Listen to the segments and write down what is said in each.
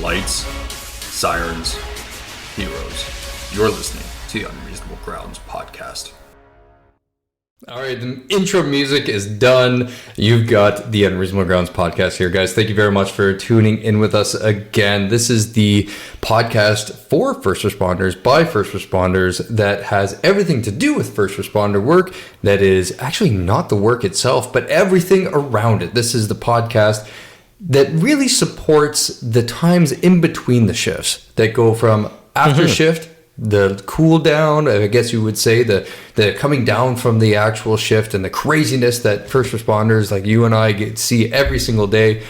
Lights, sirens, heroes. You're listening to the Unreasonable Grounds podcast. All right, the intro music is done. You've got the Unreasonable Grounds podcast here, guys. Thank you very much for tuning in with us again. This is the podcast for first responders by first responders that has everything to do with first responder work. That is actually not the work itself, but everything around it. This is the podcast that really supports the times in between the shifts that go from after shift, the cool down, I guess you would say, the coming down from the actual shift and the craziness that first responders like you and I see every single day,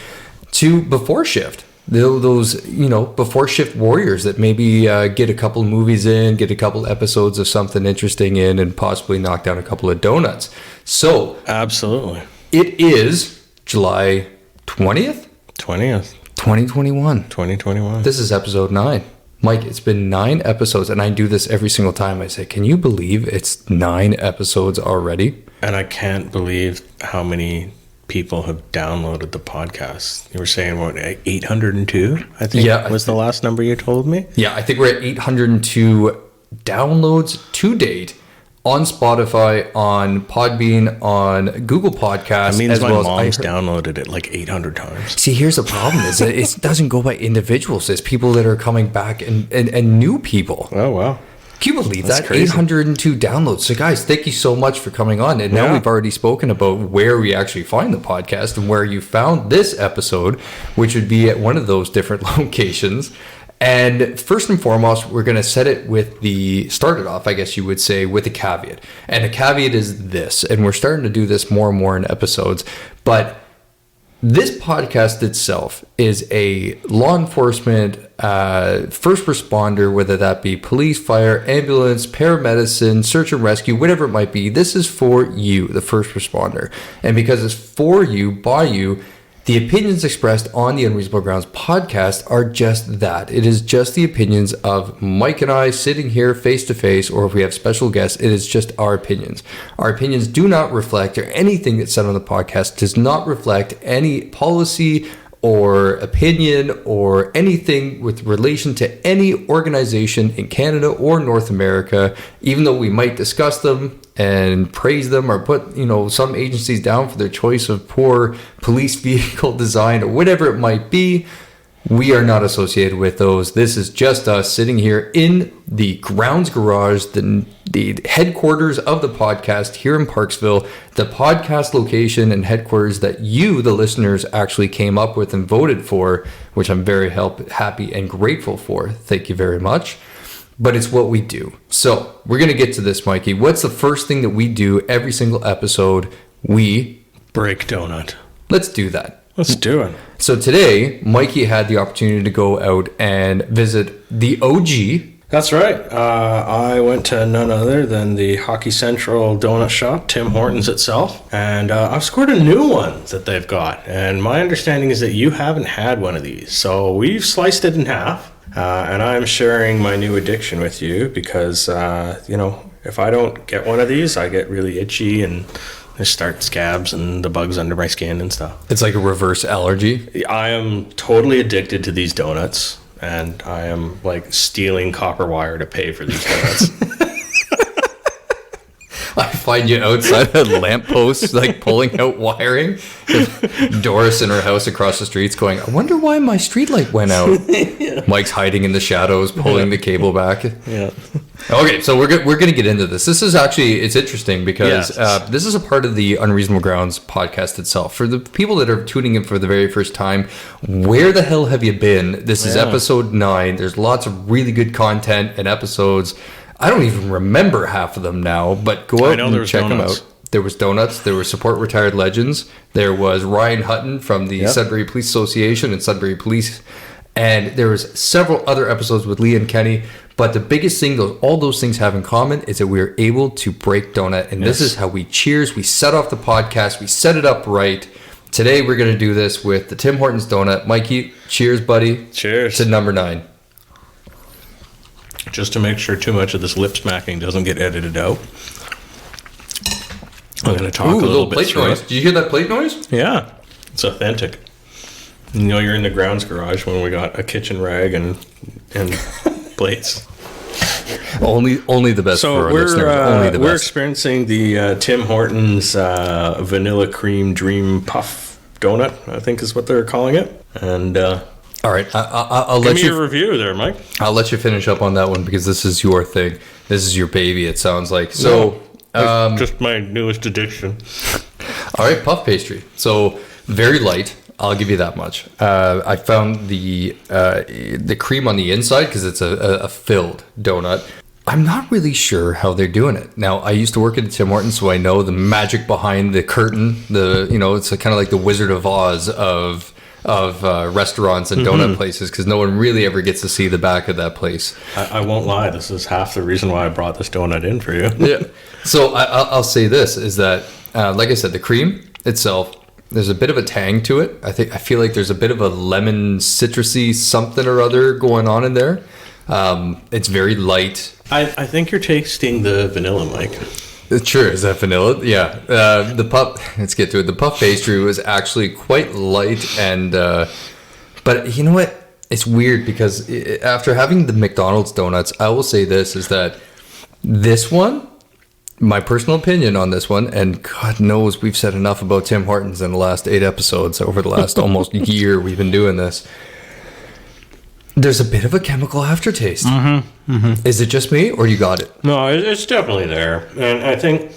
to before shift. Those, before shift warriors that maybe get a couple movies in, get a couple episodes of something interesting in, and possibly knock down a couple of donuts. So, absolutely. It is July 20th? 2021. This is episode 9. Mike, it's been 9 episodes, and I do this every single time. I say, can you believe it's 9 episodes already? And I can't believe how many people have downloaded the podcast. You were saying, what, 802, I think was the last number you told me? Yeah, I think we're at 802 downloads to date on Spotify, on Podbean, on Google Podcasts. That means my mom's downloaded it like 800 times. See, here's the problem is that it doesn't go by individuals. It's people that are coming back and new people. Oh, wow. Can you believe That's that? crazy. 802 downloads. So, guys, thank you so much for coming on. And now we've already spoken about where we actually find the podcast and where you found this episode, which would be at one of those different locations. And first and foremost, we're going to start it off, I guess you would say, with a caveat. And a caveat is this, and we're starting to do this more and more in episodes, but this podcast itself is a law enforcement, first responder, whether that be police, fire, ambulance, paramedicine, search and rescue, whatever it might be. This is for you, the first responder. And because it's for you, by you, the opinions expressed on the Unreasonable Grounds podcast are just that. It is just the opinions of Mike and I sitting here face to face, or if we have special guests, it is just our opinions. Our opinions do not reflect, or anything that's said on the podcast does not reflect any policy or opinion or anything with relation to any organization in Canada or North America, even though we might discuss them and praise them or put, some agencies down for their choice of poor police vehicle design or whatever it might be. We are not associated with those. This is just us sitting here in the grounds garage, the headquarters of the podcast here in Parksville, the podcast location and headquarters that you, the listeners, actually came up with and voted for, which I'm very happy and grateful for. Thank you very much. But it's what we do. So we're going to get to this, Mikey. What's the first thing that we do every single episode? We break donut. Let's do that. Let's do it. So today, Mikey had the opportunity to go out and visit the OG. That's right. I went to none other than the Hockey Central donut shop, Tim Hortons itself, and I've scored a new one that they've got. And my understanding is that you haven't had one of these. So we've sliced it in half, and I'm sharing my new addiction with you because, if I don't get one of these, I get really itchy and there start scabs and the bugs under my skin and stuff. It's like a reverse allergy. I am totally addicted to these donuts, and I am like stealing copper wire to pay for these donuts. I find you outside a lamppost, like pulling out wiring. Doris in her house across the street's going, I wonder why my streetlight went out. Yeah. Mike's hiding in the shadows, pulling the cable back. Yeah. Okay, so we're going to get into this. This is actually, it's interesting because this is a part of the Unreasonable Grounds podcast itself. For the people that are tuning in for the very first time, where the hell have you been? This is episode 9. There's lots of really good content and episodes. I don't even remember half of them now, but go out and check them out. There was donuts. There was support retired legends. There was Ryan Hutton from the Sudbury Police Association and Sudbury Police. And there was several other episodes with Lee and Kenny. But the biggest thing all those things have in common is that we were able to break donut. And this is how we cheers. We set off the podcast. We set it up right. Today we're going to do this with the Tim Hortons donut. Mikey, cheers, buddy. Cheers. To number 9. Just to make sure too much of this lip smacking doesn't get edited out, I'm going to talk a little bit plate through noise. it. Did you hear that plate noise? Yeah, it's authentic. You know, you're in the grounds garage when we got a kitchen rag and plates. Only the best for our listeners. Only the we're best. experiencing the Tim Hortons vanilla cream dream puff donut, I think is what they're calling it. And all right, I'll give let me you a review there, Mike. I'll let you finish up on that one because this is your thing. This is your baby. It sounds like so. Just my newest addiction. All right, puff pastry. So very light. I'll give you that much. I found the cream on the inside because it's a filled donut. I'm not really sure how they're doing it. Now, I used to work at Tim Hortons, so I know the magic behind the curtain. It's kind of like the Wizard of Oz of restaurants and donut places because no one really ever gets to see the back of that place. I won't lie. This is half the reason why I brought this donut in for you. Yeah. So I'll say this is that, like I said, the cream itself, there's a bit of a tang to it. I feel like there's a bit of a lemon citrusy something or other going on in there. It's very light. I think you're tasting the vanilla, Mike. Sure, is that vanilla? Yeah. Let's get to it. The puff pastry was actually quite light and, but you know what? It's weird because after having the McDonald's donuts, I will say this is that this one, my personal opinion on this one, and God knows we've said enough about Tim Hortons in the last 8 episodes over the last almost year we've been doing this. There's a bit of a chemical aftertaste. Is it just me or you got it? No, it's definitely there. And I think,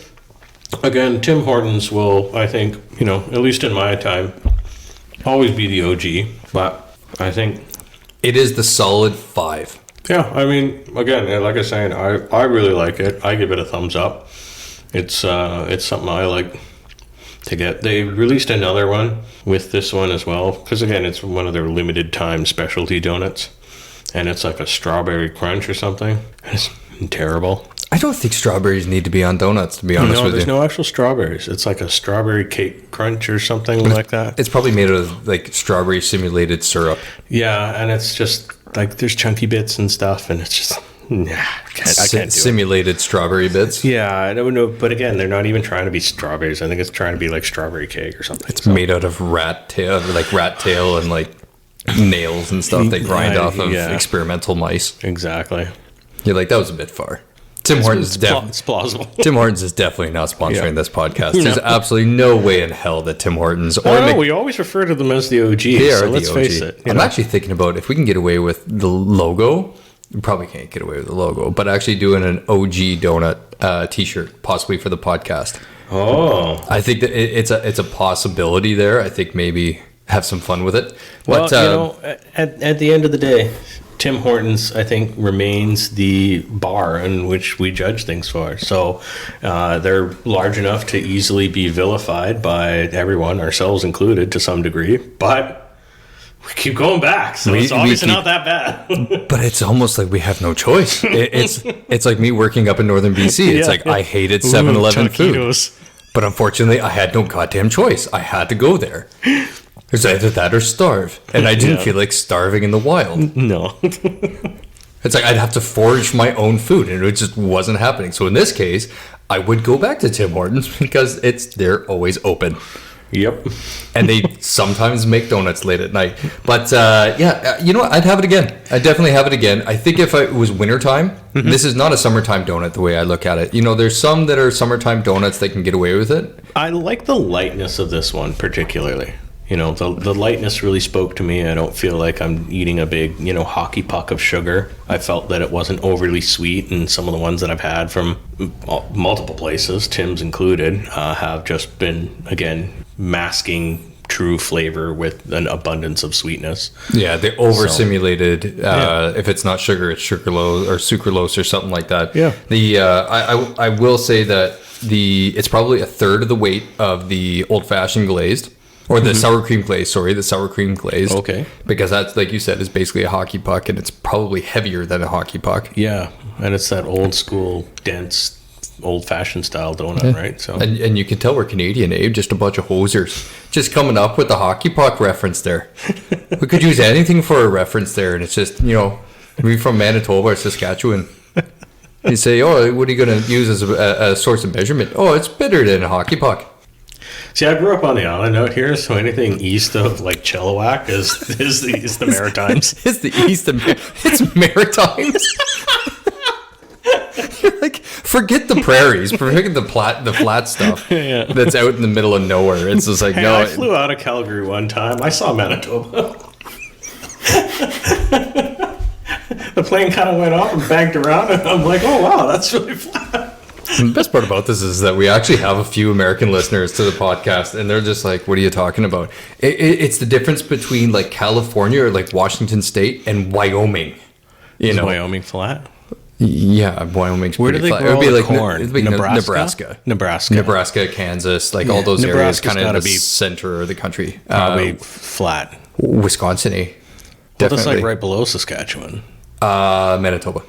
again, Tim Hortons will, I think, at least in my time, always be the OG. But I think it is the solid 5. Yeah, I mean, again, like I was saying, I really like it. I give it a thumbs up. It's something I like to get. They released another one with this one as well, because again, it's one of their limited time specialty donuts, and it's like a strawberry crunch or something. It's terrible. I don't think strawberries need to be on donuts, to be honest with you. No, there's no actual strawberries. It's like a strawberry cake crunch or something like that. It's probably made of like strawberry simulated syrup. Yeah, and it's just like there's chunky bits and stuff, and it's just I can't do simulated strawberry bits. Yeah, I don't know, but again, they're not even trying to be strawberries. I think it's trying to be like strawberry cake or something. It's made out of rat tail and like nails and stuff they grind off of experimental mice. Exactly. You're like, that was a bit far. Tim Hortons it's plausible. Tim Hortons is definitely not sponsoring this podcast. There's absolutely no way in hell that Tim Hortons we always refer to them as the OG. Let's face it. I'm actually thinking about if we can get away with the logo. We probably can't get away with the logo, but actually doing an OG donut T-shirt, possibly for the podcast. Oh, I think that it's a possibility there. I think maybe have some fun with it. Well, but, at the end of the day, Tim Hortons, I think, remains the bar in which we judge things for. So they're large enough to easily be vilified by everyone, ourselves included, to some degree. But we keep going back, so it's obviously not that bad. But it's almost like we have no choice. It's like me working up in northern BC. It's like I hated 7-Eleven food. But unfortunately, I had no goddamn choice. I had to go there. It's either that or starve. And I didn't feel like starving in the wild. No. It's like I'd have to forage my own food, and it just wasn't happening. So in this case, I would go back to Tim Hortons because they're always open. Yep. And they sometimes make donuts late at night. But you know what? I'd have it again. I'd definitely have it again. I think if it was wintertime, this is not a summertime donut the way I look at it. There's some that are summertime donuts that can get away with it. I like the lightness of this one particularly. The lightness really spoke to me. I don't feel like I'm eating a big, hockey puck of sugar. I felt that it wasn't overly sweet, and some of the ones that I've had from multiple places, Tim's included, have just been, again, masking true flavor with an abundance of sweetness. Yeah, they over-simulated. If it's not sugar, it's sucralose or something like that. Yeah. I will say that it's probably a third of the weight of the old-fashioned glazed. Or the sour cream glazed, the sour cream glazed. Okay. Because that's, like you said, is basically a hockey puck, and it's probably heavier than a hockey puck. Yeah, and it's that old school, dense, old-fashioned style donut, right? So and you can tell we're Canadian, Abe, just a bunch of hosers. Just coming up with the hockey puck reference there. We could use anything for a reference there, and it's just, we from Manitoba or Saskatchewan. You say, what are you going to use as a source of measurement? Oh, it's better than a hockey puck. See, I grew up on the island out here, so anything east of like Chilliwack is the Maritimes. It's the east of it's Maritimes. You're like, forget the prairies, forget the flat stuff that's out in the middle of nowhere. It's just like, Hey, no. I flew out of Calgary one time. I saw Manitoba. The plane kind of went off and banked around, and I'm like, oh wow, that's really flat. The best part about this is that we actually have a few American listeners to the podcast, and they're just like, what are you talking about? It's the difference between like California or like Washington State and Wyoming. Is Wyoming flat? Yeah, Wyoming's Where do pretty they flat. grow It would be the like corn? It'd be Nebraska? Nebraska, Kansas, like all those areas, Nebraska's kind of in the gotta be center of the country. Probably flat. Wisconsin, Well, definitely. that's like right below Saskatchewan. Manitoba,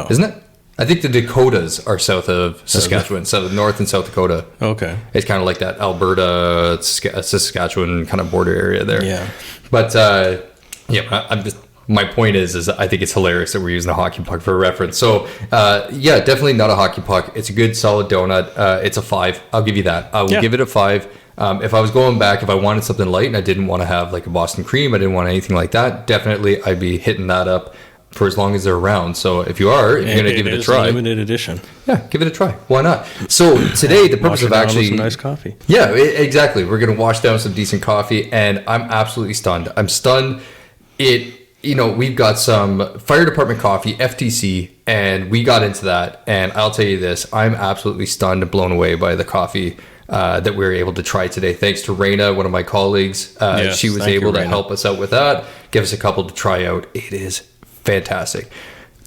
isn't it? I think the Dakotas are south of Saskatchewan, north and South Dakota. Okay. It's kind of like that Alberta, Saskatchewan kind of border area there. Yeah. But I'm just. My point is I think it's hilarious that we're using a hockey puck for a reference. So, definitely not a hockey puck. It's a good, solid donut. It's a 5. I'll give you that. I will give it a 5. If I was going back, if I wanted something light and I didn't want to have like a Boston cream, I didn't want anything like that, definitely I'd be hitting that up for as long as they're around. So if you're going to give it a try. Limited edition. Yeah, give it a try. Why not? So today, the purpose of actually... some nice coffee. Yeah, exactly. We're going to wash down some decent coffee, and I'm absolutely stunned. I'm stunned. We've got some fire department coffee, FTC, and we got into that. And I'll tell you this, I'm absolutely stunned and blown away by the coffee that we were able to try today. Thanks to Raina, one of my colleagues. She was able to help us out with that, give us a couple to try out. It is fantastic.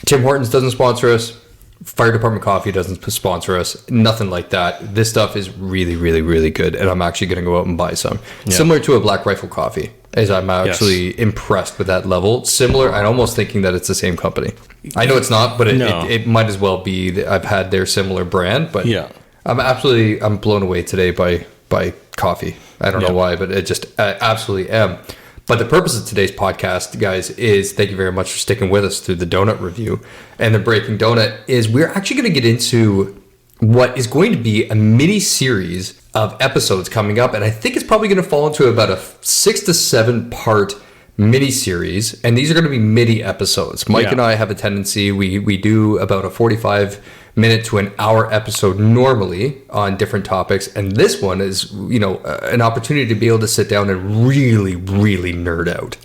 Tim Hortons doesn't sponsor us. Fire department coffee doesn't sponsor us. Nothing like that. This stuff is really, really, really good, and I'm actually going to go out and buy some. Yeah. Similar to a Black Rifle coffee, as I'm actually impressed with that level. Similar, I'm almost thinking that it's the same company. I know it's not, but it might as well be. That I've had their similar brand, but I'm blown away today by coffee. I don't know why, but I absolutely am. But the purpose of today's podcast, guys, is thank you very much for sticking with us through the donut review. And the Breaking Donut is we're actually going to get into what is going to be a mini series of episodes coming up. And I think it's probably going to fall into about a 6 to 7 part mini series. And these are going to be mini episodes. Mike and I have a tendency, we do about a 45-minute to an hour episode normally on different topics, and this one is an opportunity to be able to sit down and really, really nerd out.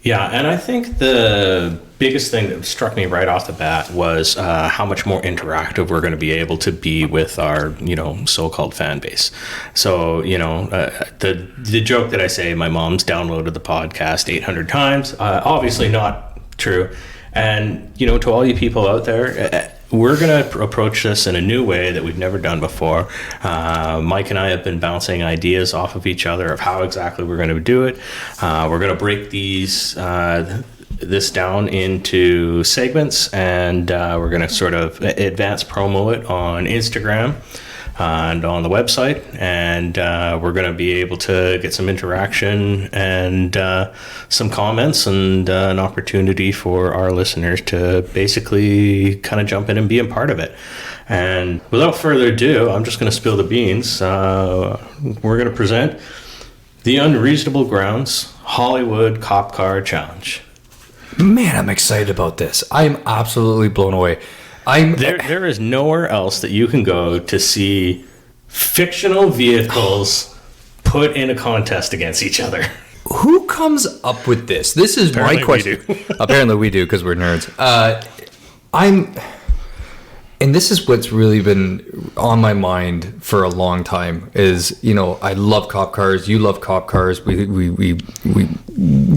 And I think the biggest thing that struck me right off the bat was how much more interactive we're going to be able to be with our so-called fan base. So the joke that I say my mom's downloaded the podcast 800 times, obviously not true. And to all you people out there, we're going to approach this in a new way that we've never done before. Mike and I have been bouncing ideas off of each other of how exactly we're going to do it. We're going to break this down into segments, and we're going to sort of advance promo it on Instagram and on the website, and we're going to be able to get some interaction and some comments and an opportunity for our listeners to basically kind of jump in and be a part of it. And without further ado, I'm just going to spill the beans. We're going to present the Unreasonable Grounds Hollywood Cop Car Challenge. Man, I'm excited about this. I'm absolutely blown away. There is nowhere else that you can go to see fictional vehicles put in a contest against each other. Who comes up with this? This is my question. Apparently we do because we're nerds. And this is what's really been on my mind for a long time is, I love cop cars. You love cop cars. We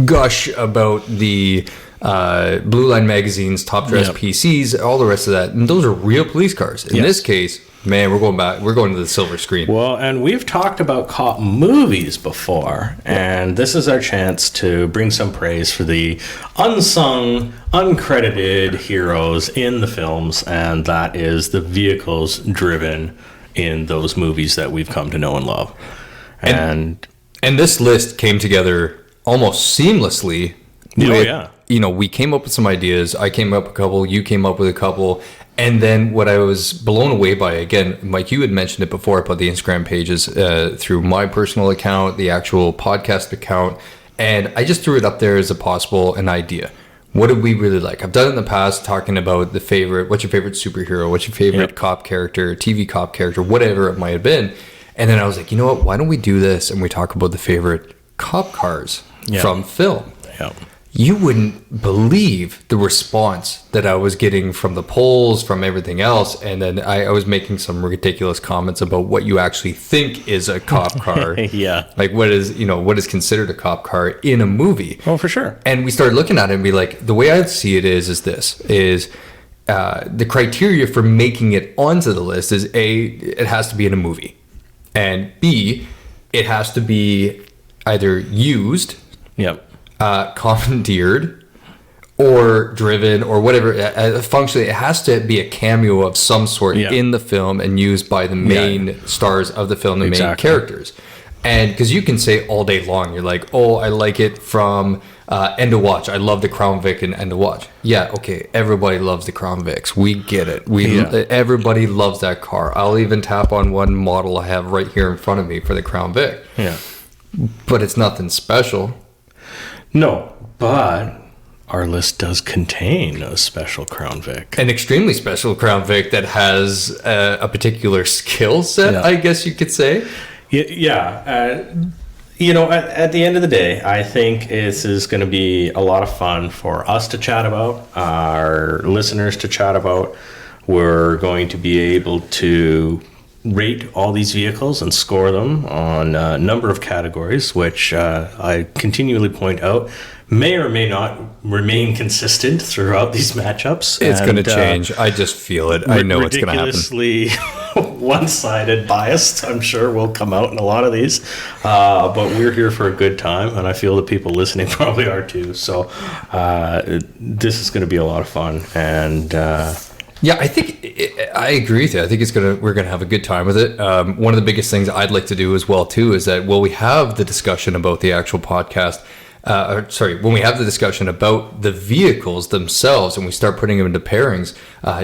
gush about the Blue Line magazines, top dress PCs, all the rest of that. And those are real police cars. In this case, man, we're going back. We're going to the silver screen. Well, and we've talked about cop movies before, and this is our chance to bring some praise for the unsung, uncredited heroes in the films, and that is the vehicles driven in those movies that we've come to know and love. And this list came together almost seamlessly. We came up with some ideas. I came up with a couple. You came up with a couple. And then what I was blown away by, again, Mike, you had mentioned it before about the Instagram pages through my personal account, the actual podcast account, and I just threw it up there as an idea. What did we really like? I've done it in the past talking about what's your favorite superhero? What's your favorite cop character, TV cop character, whatever it might have been. And then I was like, you know what? Why don't we do this and we talk about the favorite cop cars from film? Yeah. You wouldn't believe the response that I was getting from the polls, from everything else. And then I was making some ridiculous comments about what you actually think is a cop car. Yeah. Like what is considered a cop car in a movie. Oh, for sure. And we started looking at it and be like, the way I see it is the criteria for making it onto the list is A, it has to be in a movie. And B, it has to be either used. Yep. Commandeered or driven or whatever. Functionally, it has to be a cameo of some sort in the film and used by the main stars of the film, the main characters. And because you can say all day long, you're like, oh, I like it from End of Watch. I love the Crown Vic and End of Watch. Yeah, okay, everybody loves the Crown Vics. We get it. Everybody loves that car. I'll even tap on one model I have right here in front of me for the Crown Vic. Yeah. But it's nothing special. No, but our list does contain a special Crown Vic. An extremely special Crown Vic that has a particular skill set, I guess you could say. Yeah. At the end of the day, I think this is going to be a lot of fun for us to chat about, our listeners to chat about. We're going to be able to rate all these vehicles and score them on a number of categories, which I continually point out may or may not remain consistent throughout these matchups. It's going to change. I just feel it. I know it's going to happen. Ridiculously one-sided bias, I'm sure, will come out in a lot of these. But we're here for a good time, and I feel the people listening probably are too. So this is going to be a lot of fun. And yeah, I agree with you. I think we're gonna have a good time with it. One of the biggest things I'd like to do as well too is that we have the discussion about the actual podcast. When we have the discussion about the vehicles themselves and we start putting them into pairings,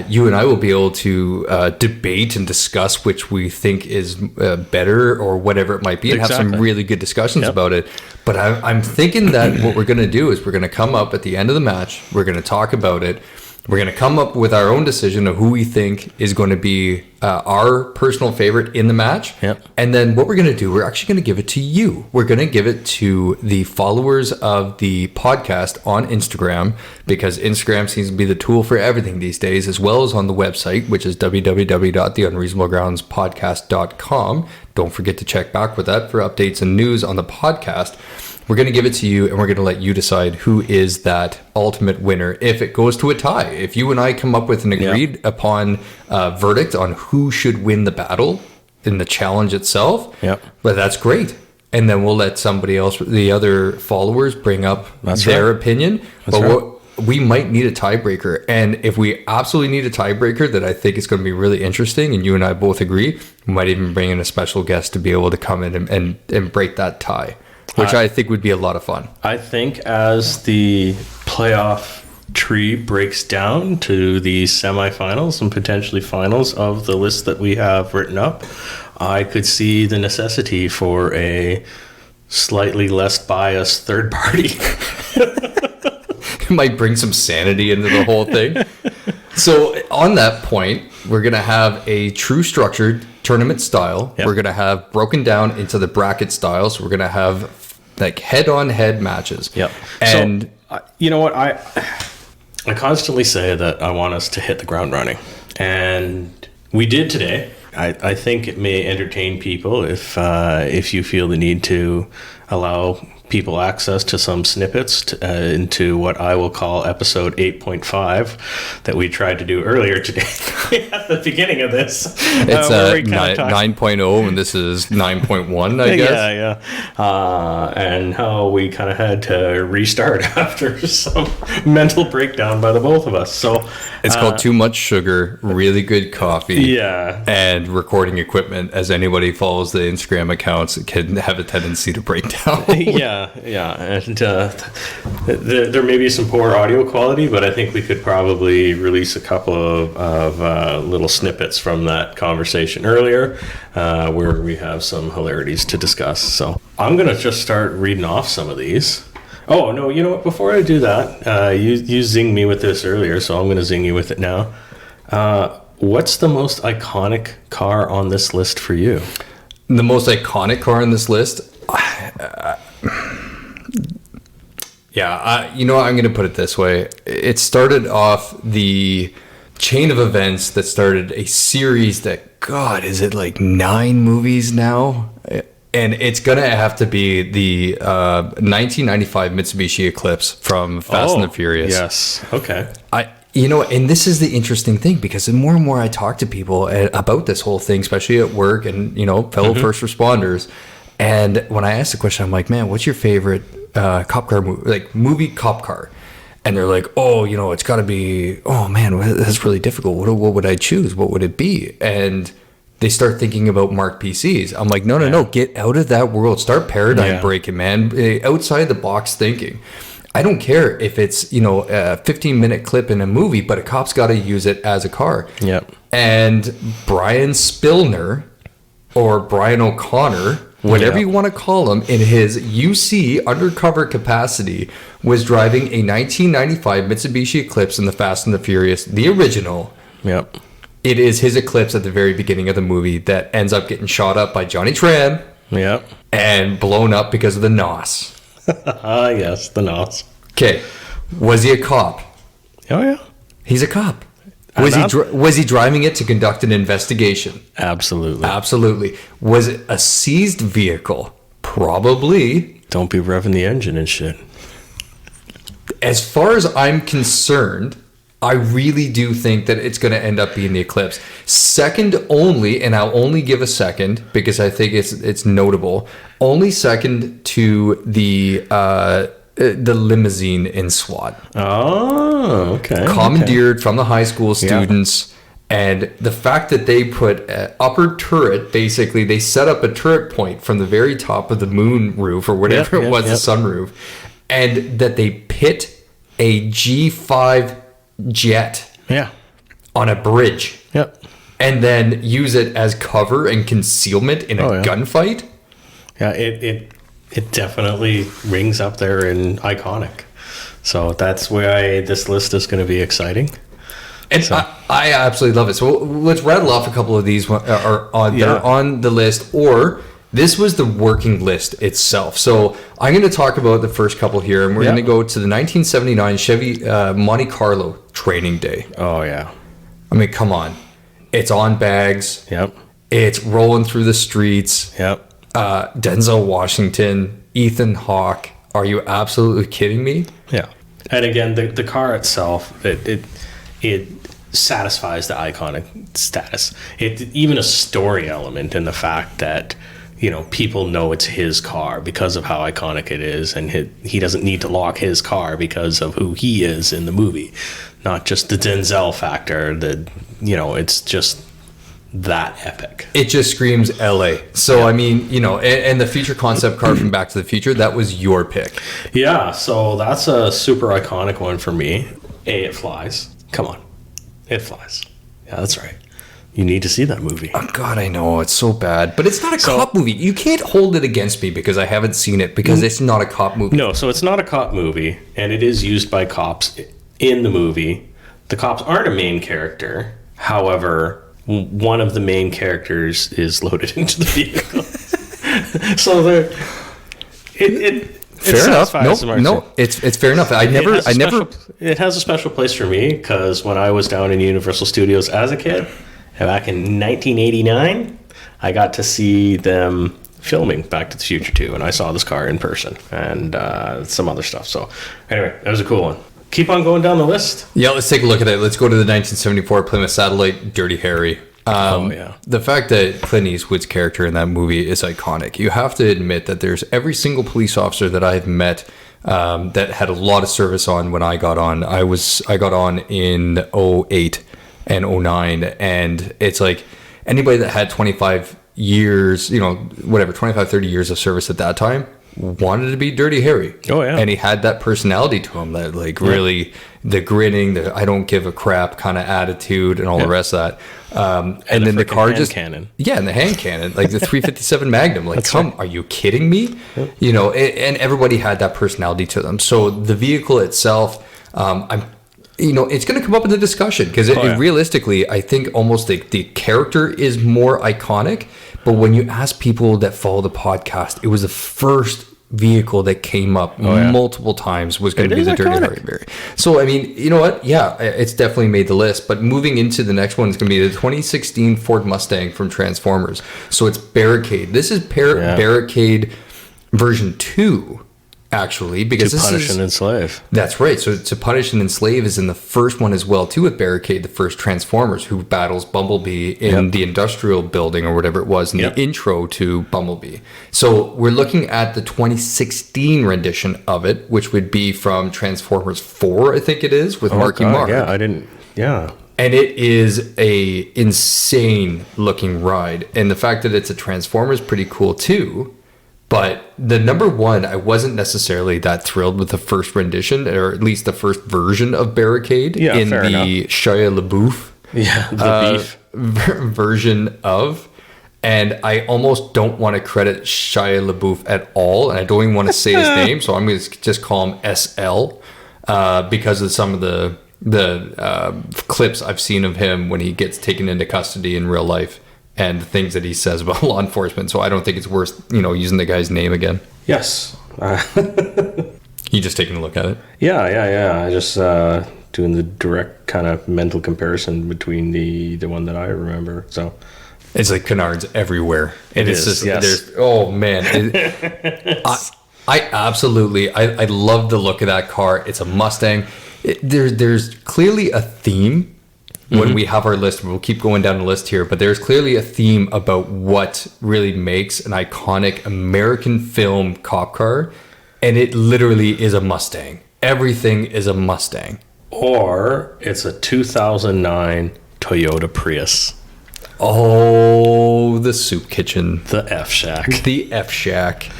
you and I will be able to debate and discuss which we think is better or whatever it might be, and have some really good discussions about it. But I'm thinking that what we're going to do is we're going to come up at the end of the match, we're going to talk about it. We're going to come up with our own decision of who we think is going to be our personal favorite in the match. Yep. And then what we're going to do, we're actually going to give it to you. We're going to give it to the followers of the podcast on Instagram, because Instagram seems to be the tool for everything these days, as well as on the website, which is www.theunreasonablegroundspodcast.com. Don't forget to check back with that for updates and news on the podcast. We're going to give it to you, and we're going to let you decide who is that ultimate winner if it goes to a tie. If you and I come up with an agreed upon verdict on who should win the battle in the challenge itself, well, that's great. And then we'll let somebody else, the other followers, bring up their opinion. We might need a tiebreaker. And if we absolutely need a tiebreaker that I think is going to be really interesting, and you and I both agree, we might even bring in a special guest to be able to come in and break that tie, which I think would be a lot of fun. I think as the playoff tree breaks down to the semifinals and potentially finals of the list that we have written up, I could see the necessity for a slightly less biased third party. It might bring some sanity into the whole thing. So on that point, we're going to have a true structured tournament style. We're going to have broken down into the bracket style. So we're going to have like head-on-head matches. And so, you know what? I constantly say that I want us to hit the ground running. And we did today. I think it may entertain people if you feel the need to allow people access to some snippets into what I will call episode 8.5 that we tried to do earlier today at the beginning of this. It's 9.0 and this is 9.1, I guess. Yeah. And how we kind of had to restart after some mental breakdown by the both of us. So it's called Too Much Sugar, Really Good Coffee, and recording equipment. As anybody follows the Instagram accounts, it can have a tendency to break down. Yeah, and There may be some poor audio quality, but I think we could probably release a couple of little snippets from that conversation earlier, where we have some hilarities to discuss. So I'm going to just start reading off some of these. Oh, no, you know what? Before I do that, you zinged me with this earlier, so I'm going to zing you with it now. What's the most iconic car on this list for you? The most iconic car on this list? I'm going to put it this way. It started off the chain of events that started a series that, God, is it like 9 movies now? And it's going to have to be the 1995 Mitsubishi Eclipse from Fast and the Furious. Yes. Okay. And this is the interesting thing, because the more and more I talk to people about this whole thing, especially at work and, fellow first responders. And when I ask the question, I'm like, man, what's your favorite cop car movie, like movie cop car? And they're like, it's got to be, oh man, that's really difficult. What would I choose? What would it be? And they start thinking about marked PCs. I'm like, no, get out of that world. Start paradigm breaking, man. Outside the box thinking. I don't care if it's, a 15-minute clip in a movie, but a cop's got to use it as a car. Yep. And Brian Spillner, or Brian O'Connor, whatever you want to call him, in his UC undercover capacity, was driving a 1995 Mitsubishi Eclipse in the Fast and the Furious, the original. Yep. It is his Eclipse at the very beginning of the movie that ends up getting shot up by Johnny Tran. Yep. And blown up because of the NOS. Yes, the NOS. Okay. Was he a cop? Oh, yeah. He's a cop. Was he driving it to conduct an investigation? Absolutely. Was it a seized vehicle? Probably. Don't be revving the engine and shit. As far as I'm concerned, I really do think that it's going to end up being the Eclipse. Second only, and I'll only give a second because I think it's notable, only second to the limousine in SWAT. Oh, okay. Commandeered from the high school students. And the fact that they put an upper turret, basically, they set up a turret point from the very top of the moon roof or whatever it was, the sunroof, and that they pit a G5 jet on a bridge. Yep. And then use it as cover and concealment in a gunfight. Yeah, it definitely rings up there in iconic. So that's why this list is going to be exciting. And so. I absolutely love it. So let's rattle off a couple of these that are on the list, or this was the working list itself. So I'm going to talk about the first couple here, and we're going to go to the 1979 Chevy Monte Carlo training day. Oh, yeah. I mean, come on. It's on bags. Yep. It's rolling through the streets. Yep. Denzel Washington, Ethan Hawke. Are you absolutely kidding me? Yeah. And again, the car itself, it satisfies the iconic status. Even a story element in the fact that, people know it's his car because of how iconic it is, and he doesn't need to lock his car because of who he is in the movie. Not just the Denzel factor, it's just that epic. It just screams LA. So, I mean, and the future concept car from Back to the Future, that was your pick. Yeah, so that's a super iconic one for me. It flies. Come on. It flies. Yeah, that's right. You need to see that movie. Oh, God, I know. It's so bad. But it's not a cop movie. You can't hold it against me because I haven't seen it, because it's not a cop movie. No, so it's not a cop movie, and it is used by cops in the movie. The cops aren't a main character. However, one of the main characters is loaded into the vehicle. So fair enough. No, it's fair enough. It has a special place for me because when I was down in Universal Studios as a kid, back in 1989, I got to see them filming Back to the Future 2, and I saw this car in person and some other stuff. So anyway, that was a cool one. Keep on going down the list. Yeah, let's take a look at it. Let's go to the 1974 Plymouth Satellite, Dirty Harry. The fact that Clint Eastwood's character in that movie is iconic. You have to admit that there's every single police officer that I've met that had a lot of service on when I got on. I got on in 08 and 09, and it's like anybody that had 25 years, 25, 30 years of service at that time wanted to be Dirty Harry. Oh, yeah. And he had that personality to him that like really the grinning, the I don't give a crap kind of attitude and all the rest of that. And then the car just cannon. Yeah, and the hand cannon, like the 357 Magnum. Like, are you kidding me? Yep. You know, and everybody had that personality to them. So the vehicle itself, it's going to come up in the discussion because realistically, I think almost the character is more iconic. But when you ask people that follow the podcast, it was the first vehicle that came up multiple times was going to be the Dirty Harry. So, I mean, you know what? Yeah, it's definitely made the list. But moving into the next one is going to be the 2016 Ford Mustang from Transformers. So it's Barricade. This is Barricade version 2. Actually, because to punish and enslave. That's right. So to punish and enslave is in the first one as well too, with Barricade, the first Transformers, who battles Bumblebee in the industrial building or whatever it was in the intro to Bumblebee. So we're looking at the 2016 rendition of it, which would be from Transformers 4, I think it is, with Marky Mark. Yeah. And it is a insane looking ride, and the fact that it's a Transformer is pretty cool too. But the number one, I wasn't necessarily that thrilled with the first rendition, or at least the first version of Barricade in the Shia LaBeouf version of. And I almost don't want to credit Shia LaBeouf at all. And I don't even want to say his name, so I'm going to just call him SL because of some of the clips I've seen of him when he gets taken into custody in real life. And the things that he says about law enforcement. So I don't think it's worth, using the guy's name again. Yes. You just taking a look at it? Yeah. I just doing the direct kind of mental comparison between the one that I remember. So it's like canards everywhere. And it's is, just, yes. oh man. I absolutely, I love the look of that car. It's a Mustang. There's clearly a theme. When we have our list, we'll keep going down the list here, but there's clearly a theme about what really makes an iconic American film cop car, and it literally is a Mustang. Everything is a Mustang. Or it's a 2009 Toyota Prius. Oh, the soup kitchen. The F Shack. The F Shack.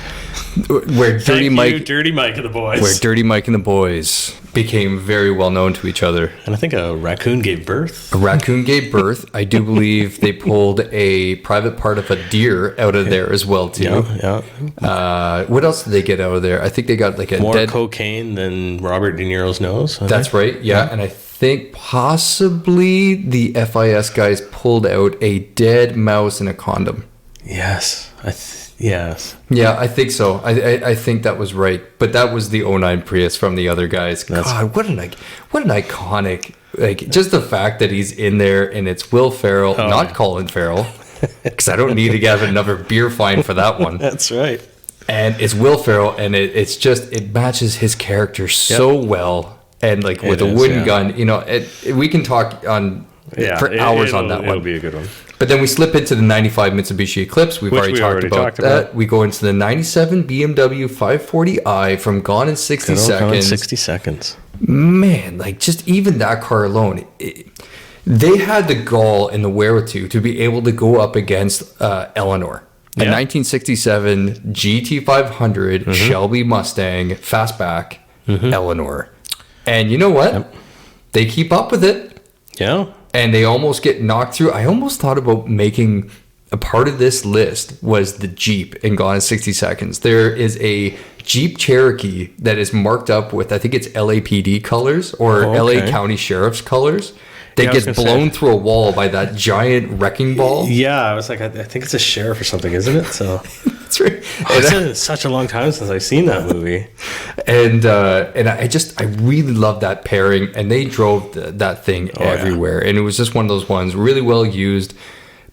Where Dirty Mike and the boys. Where Dirty Mike and the boys became very well known to each other. And I think a raccoon gave birth. I do believe they pulled a private part of a deer out of there as well too. Yeah. What else did they get out of there? I think they got like more cocaine than Robert De Niro's nose. That's right. Yeah, and I think possibly the FIS guys pulled out a dead mouse in a condom. Yes. Yes. Yeah, I think so. I think that was right. But that was the '09 Prius from the other guys. God, what an iconic, just the fact that he's in there and it's Will Ferrell, not Colin Farrell, because I don't need to get another beer fine for that one. That's right. And it's Will Ferrell, and it matches his character so well. And with a wooden gun, we can talk for hours on that one. It'll be a good one. But then we slip into the 95 Mitsubishi Eclipse. We've already talked about that. We go into the 97 BMW 540i from Gone in 60 Seconds. Gone in 60 Seconds. Man, just even that car alone, they had the gall and the wherewithal to be able to go up against Eleanor. A 1967 GT500 Shelby Mustang fastback Eleanor. And you know what? Yep. They keep up with it. Yeah. And they almost get knocked through. I almost thought about making a part of this list was the Jeep in Gone in 60 Seconds. There is a Jeep Cherokee that is marked up with, I think it's LAPD colors or LA County Sheriff's colors. That gets blown through a wall by that giant wrecking ball. Yeah, I was like, I think it's a sheriff or something, isn't it? So that's right. It's been such a long time since I've seen that movie. And I really love that pairing. And they drove that thing everywhere. And it was just one of those ones really well used.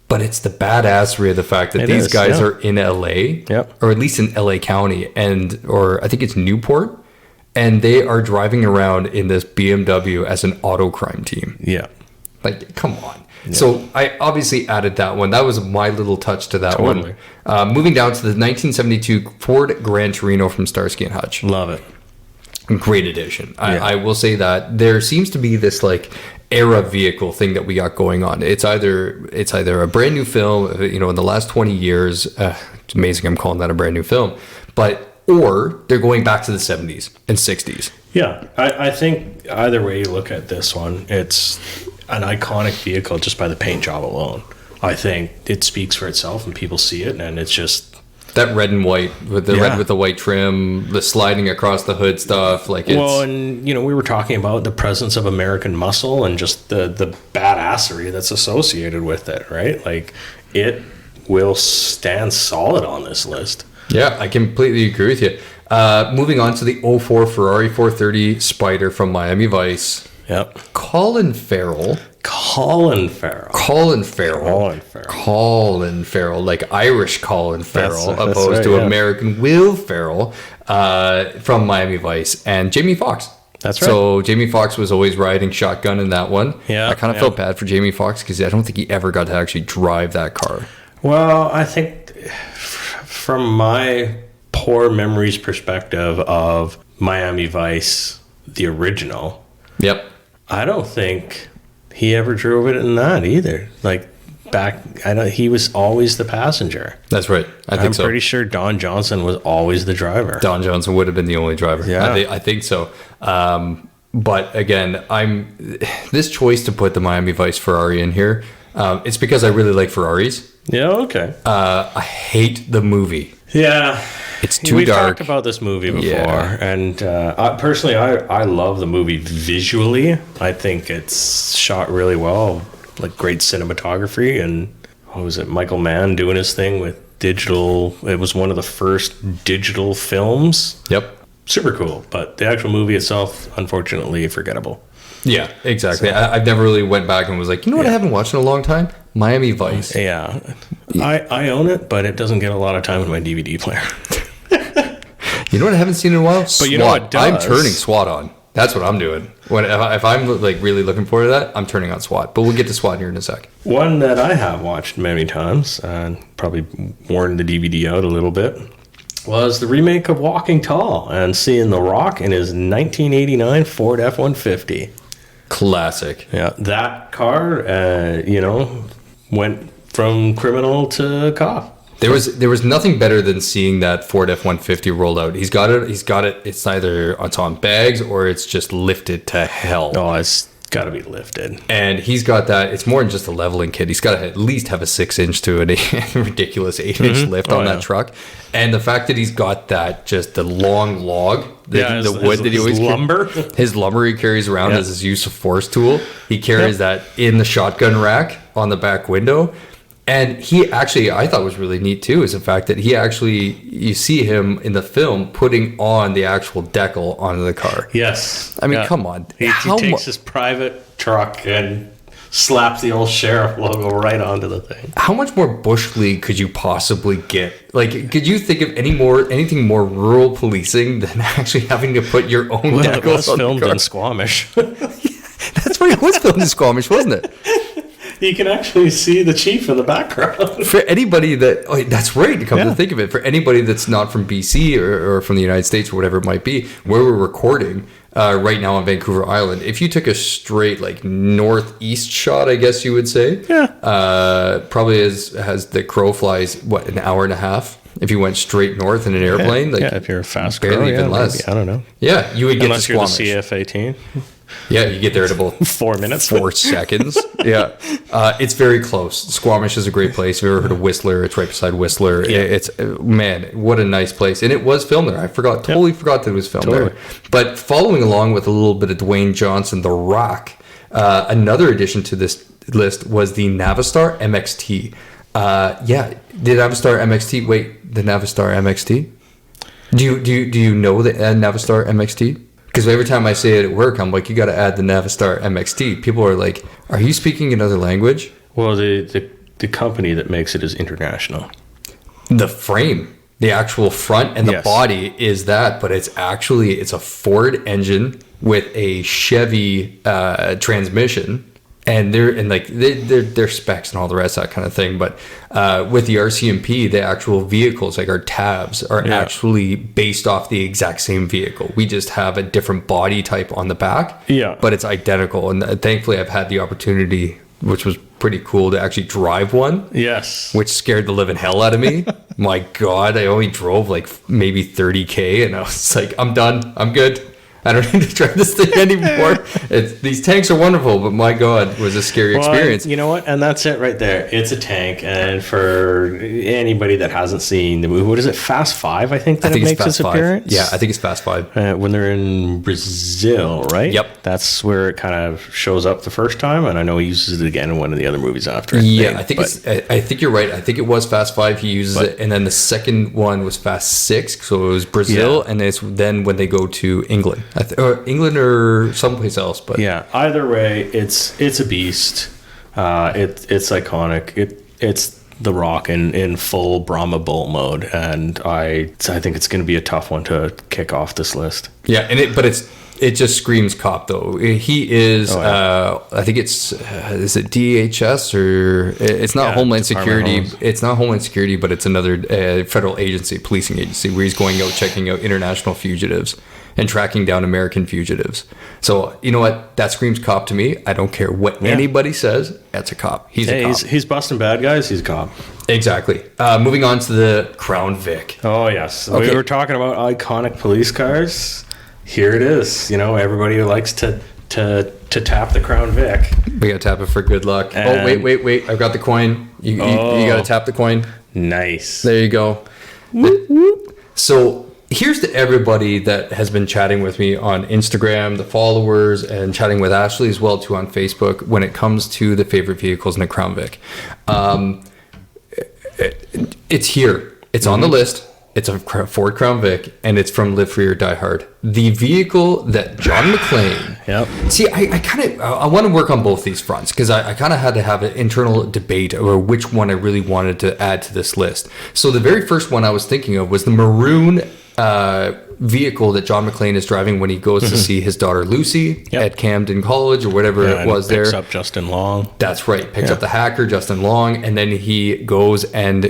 But it's the badassery of the fact that these guys are in LA, or at least in LA County, or I think it's Newport. And they are driving around in this BMW as an auto crime team. Yeah. Come on. Yeah. So I obviously added that one. That was my little touch to that one. Moving down to the 1972 Ford Gran Torino from Starsky & Hutch. Love it. Great addition. I will say that there seems to be this era vehicle thing that we got going on. It's either a brand new film, in the last 20 years. It's amazing I'm calling that a brand new film. But or they're going back to the 70s and 60s. Yeah, I think either way you look at this one, it's an iconic vehicle just by the paint job alone. I think it speaks for itself and people see it, and it's just... That red and white, with the red with the white trim, the sliding across the hood stuff, like it's... Well, and, you know, we were talking about the presence of American muscle and just the badassery that's associated with it, right? Like, it will stand solid on this list. Yeah, I completely agree with you. Moving on to the 04 Ferrari 430 Spider from Miami Vice. Yep. Colin Farrell, like Irish Colin Farrell, That's opposed right, to American Will Ferrell, from Miami Vice, and Jamie Foxx. That's right. So Jamie Foxx was always riding shotgun in that one. Yeah, I kind of felt bad for Jamie Foxx because I don't think he ever got to actually drive that car. Well, I think from my poor memories perspective of Miami Vice, the original. Yep. I don't think he ever drove it in that either. Like he was always the passenger. That's right. I'm pretty sure Don Johnson was always the driver. Don Johnson would have been the only driver. Yeah. I think so. But again, this choice to put the Miami Vice Ferrari in here, it's because I really like Ferraris. Yeah, okay. I hate the movie. Yeah. It's too We've dark. talked about this movie before, Yeah. and personally, I love the movie visually. I think it's shot really well, like great cinematography, and what was it, Michael Mann doing his thing with digital. It was one of the first digital films. Yep. Super cool, but the actual movie itself, unfortunately, forgettable. Yeah, exactly. I've never really went back and was like, you know what I haven't watched in a long time? Miami Vice. Yeah. I own it, but it doesn't get a lot of time in my DVD player. You know what I haven't seen in a while? But SWAT. You know what does? I'm turning SWAT on. That's what I'm doing. If I'm like really looking forward to that, I'm turning on SWAT. But we'll get to SWAT here in a sec. One that I have watched many times, and probably worn the DVD out a little bit, was the remake of Walking Tall, and seeing The Rock in his 1989 Ford F-150. Classic. Yeah, that car, went from criminal to cop. There was nothing better than seeing that Ford F-150 rolled out. He's got it. It's either it's on bags or it's just lifted to hell. Oh, it's got to be lifted. And he's got that. It's more than just a leveling kit. He's got to at least have a 6-inch to a ridiculous 8-inch lift on that truck. And the fact that he's got that, just the long log, the wood that he always lumber. His lumber he carries around as his use of force tool. He carries that in the shotgun rack on the back window. And he actually, I thought was really neat too, is the fact that he actually, you see him in the film putting on the actual decal onto the car. Yes. I mean, come on. He takes his private truck and slaps the old sheriff logo right onto the thing. How much more Bush League could you possibly get? Like, could you think of anything more rural policing than actually having to put your own decals on the car? It was filmed in Squamish. That's right. It was filmed in Squamish, wasn't it? You can actually see the chief in the background. For anybody that's right, to come to think of it, for anybody that's not from BC or from the United States or whatever it might be, where we're recording right now on Vancouver Island, if you took a straight like northeast shot, I guess you would say, probably has the crow flies, an hour and a half? If you went straight north in an airplane, if you're a fast barely crow, even less. Maybe, I don't know. Yeah, you would get unless to you're Squamish. the CF-18. Yeah, you get there in about 4 minutes, 4 seconds. Yeah, it's very close. Squamish is a great place. If you've ever heard of Whistler, it's right beside Whistler. Yeah. It's man, what a nice place, and it was filmed there. I totally forgot that it was filmed there. But following along with a little bit of Dwayne Johnson, The Rock, another addition to this list was the Navistar MXT. The Navistar MXT. Wait, the Navistar MXT. Do you know the Navistar MXT? Because every time I say it at work, I'm like, you got to add the Navistar MXT. People are like, are you speaking another language? Well, the company that makes it is international. The frame, the actual front and the body is that, but it's a Ford engine with a Chevy transmission. And their specs and all the rest, that kind of thing. But with the RCMP, the actual vehicles, like our tabs, are actually based off the exact same vehicle. We just have a different body type on the back. Yeah. But it's identical. And thankfully, I've had the opportunity, which was pretty cool to actually drive one. Yes. Which scared the living hell out of me. My God, I only drove like maybe 30K, and I was like, I'm done. I'm good. I don't need to drive this thing anymore. These tanks are wonderful, but my God, it was a scary experience. You know what? And that's it right there. It's a tank. And for anybody that hasn't seen the movie, what is it? Fast 5, I think, it makes its appearance? Yeah, I think it's Fast 5. When they're in Brazil, right? Yep. That's where it kind of shows up the first time. And I know he uses it again in one of the other movies after. Yeah, I think you're right. I think it was Fast 5. He uses it. And then the second one was Fast 6. So it was Brazil. Yeah. And it's then when they go to England. Or England or someplace else, but yeah. Either way, it's a beast. It's iconic. It's The Rock in full Brahma Bull mode, and I think it's going to be a tough one to kick off this list. Yeah, and it just screams cop though. He is. I think it's is it DHS or it's not Homeland Security. It's not Homeland Security, but it's another federal agency, policing agency, where he's going out checking out international fugitives and tracking down American fugitives. So you know what? That screams cop to me. I don't care what anybody says. That's a cop. He's a cop. He's busting bad guys. He's a cop. Exactly. Moving on to the Crown Vic. Oh yes. Okay. We were talking about iconic police cars. Here it is. You know, everybody who likes to tap the Crown Vic. We gotta tap it for good luck. And wait! I've got the coin. You gotta tap the coin. Nice. There you go. Whoop, whoop. So here's to everybody that has been chatting with me on Instagram, the followers, and chatting with Ashley as well too on Facebook when it comes to the favorite vehicles in the Crown Vic. It's here. It's on the list. It's a Ford Crown Vic, and it's from Live Free or Die Hard. The vehicle that John McClane... Yep. See, I want to work on both these fronts, because I kind of had to have an internal debate over which one I really wanted to add to this list. So the very first one I was thinking of was the maroon vehicle that John McClane is driving when he goes to see his daughter Lucy at Camden College or whatever it was there. Picks up Justin Long. That's right. Picks up the hacker, Justin Long, and then he goes and,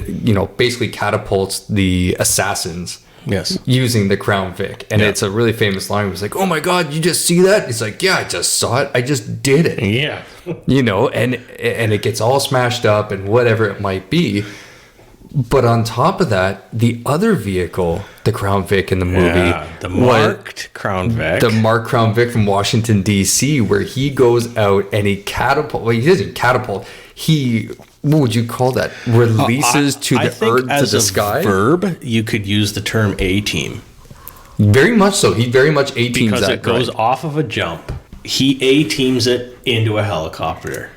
basically catapults the assassins. Yes. Using the Crown Vic. And it's a really famous line. It was like, oh my God, you just see that? He's like, yeah, I just saw it. I just did it. Yeah. And it gets all smashed up and whatever it might be. But on top of that, the other vehicle, the Crown Vic in the movie, the marked Crown Vic, the marked Crown Vic from Washington D.C., where he goes out and he catapult. Well, he doesn't catapult. He, what would you call that? Releases to the earth, to the sky. Verb, you could use the term A-team. Very much so. He very much A-teams because it goes off of a jump. He A-teams it into a helicopter.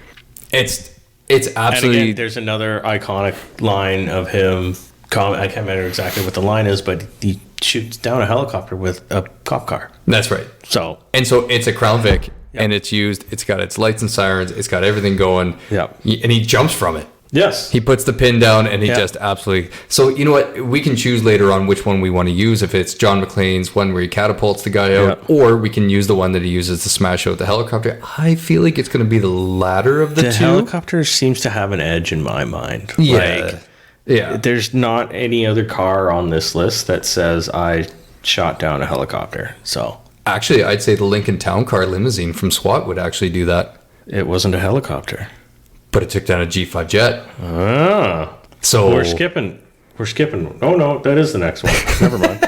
It's absolutely... And again, there's another iconic line of him. I can't remember exactly what the line is, but he shoots down a helicopter with a cop car. That's right. So it's a Crown Vic, and it's used. It's got its lights and sirens. It's got everything going. Yeah. And he jumps from it. Yes. He puts the pin down, and he just absolutely... So, you know what? We can choose later on which one we want to use. If it's John McClane's one where he catapults the guy out, or we can use the one that he uses to smash out the helicopter. I feel like it's going to be the latter of the two. The helicopter seems to have an edge in my mind. Yeah. There's not any other car on this list that says I shot down a helicopter. So actually, I'd say the Lincoln Town Car limousine from SWAT would actually do that. It wasn't a helicopter. But it took down a G5 jet. So we're skipping. Oh no, that is the next one. Never mind.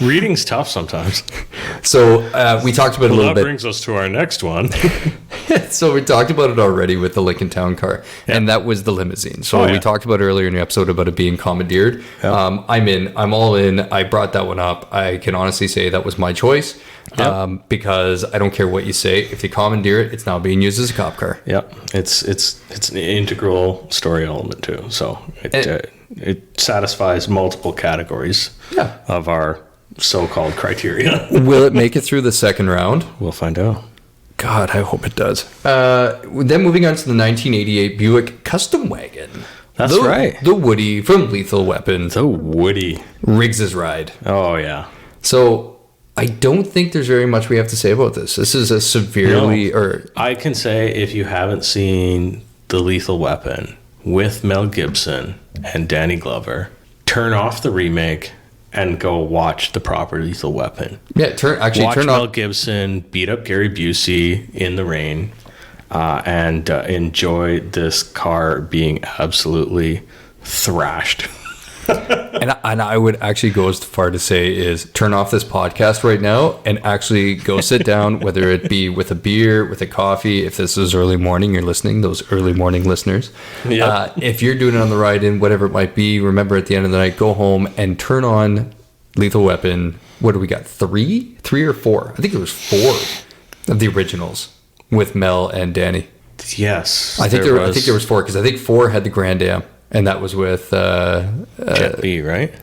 Reading's tough sometimes. So we talked about it a little bit. That brings us to our next one. So we talked about it already with the Lincoln Town Car, and that was the limousine. So we talked about earlier in the episode about it being commandeered. I'm all in. I brought that one up. I can honestly say that was my choice. Because I don't care what you say. If they commandeer it, it's now being used as a cop car. Yep, it's an integral story element too. So it satisfies multiple categories of our so-called criteria. Will it make it through the second round? We'll find out. God, I hope it does. Then moving on to the 1988 Buick Custom Wagon. That's right. The Woody from Lethal Weapon. The Woody. Riggs' ride. Oh, yeah. So I don't think there's very much we have to say about this. This is a severely... I can say if you haven't seen The Lethal Weapon with Mel Gibson and Danny Glover, turn off the remake and go watch the proper Lethal Weapon. Yeah, turn Mel Gibson beat up Gary Busey in the rain. and enjoy this car being absolutely thrashed. And I would actually go as far to say is turn off this podcast right now and actually go sit down, whether it be with a beer, with a coffee. If this is early morning, you're listening, those early morning listeners. Yep. If you're doing it on the ride in, whatever it might be, remember at the end of the night, go home and turn on Lethal Weapon. What do we got? Three or four? I think it was 4 of the originals with Mel and Danny. Yes. I think there was 4 because I think 4 had the Grand Am. And that was with Jet Li, right?